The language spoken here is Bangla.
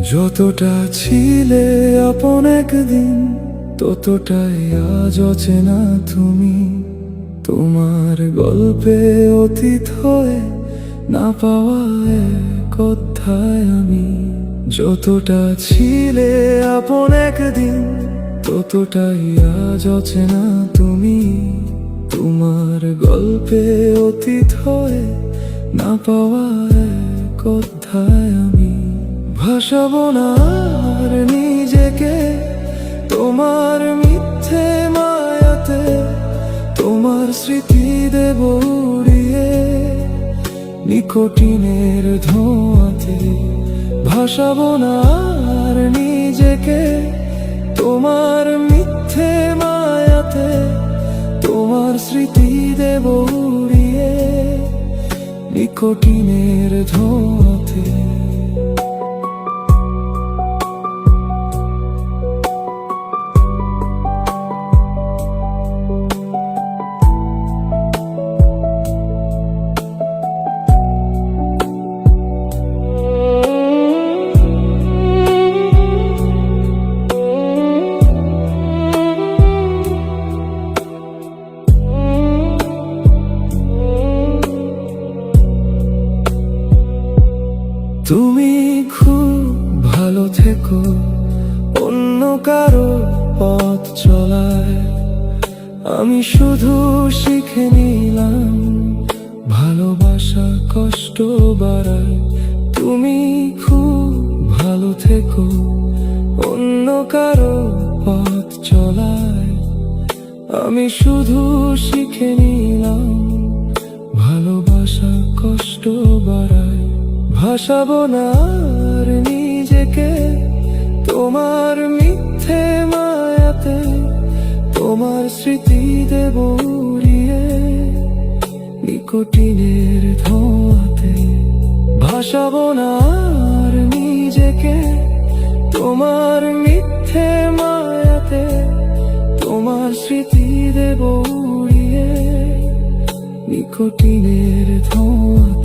যতটা ছিলে আপন একদিন, ততটাই আজ অচেনা তুমি। তোমার গল্পে অতীত হয়ে না পাওয়া এক অধ্যায় আমি। যতটা ছিলে আপন একদিন, ততটাই আজ অচেনা তুমি। তোমার গল্পে অতীত হয়ে না পাওয়া এক অধ্যায় আমি। ভাসাবো না আর নিজেকে তোমার মিথ্যে মায়াতে, তোমার স্মৃতি দেব উড়িয়ে নিকোটিনের ধোঁয়াতে। ভাসাবো না আর নিজেকে তোমার মিথ্যে মায়াতে, তোমার স্মৃতি দেব উড়িয়ে নিকোটিনের ধোঁয়াতে। তুমি খুব ভালো থেকো, অন্য কারো পথ চলায় আমি শুধু শিখে নিলাম ভালোবাসা কষ্ট বাড়ায়। তুমি খুব ভালো থেকো, অন্য কারো পথ চলায় আমি শুধু শিখে নিলাম ভালোবাসা কষ্ট বাড়ায়। ভাসাবো না আর নিজেকে তোমার মিথ্যে মায়াতে, তোমার স্মৃতি দেব উড়িয়ে নিকোটিনের ধোঁয়াতে। ভাসাবো না আর নিজেকে তোমার মিথ্যে মায়াতে, তোমার স্মৃতি দেব উড়িয়ে নিকোটিনের ধোঁয়াতে।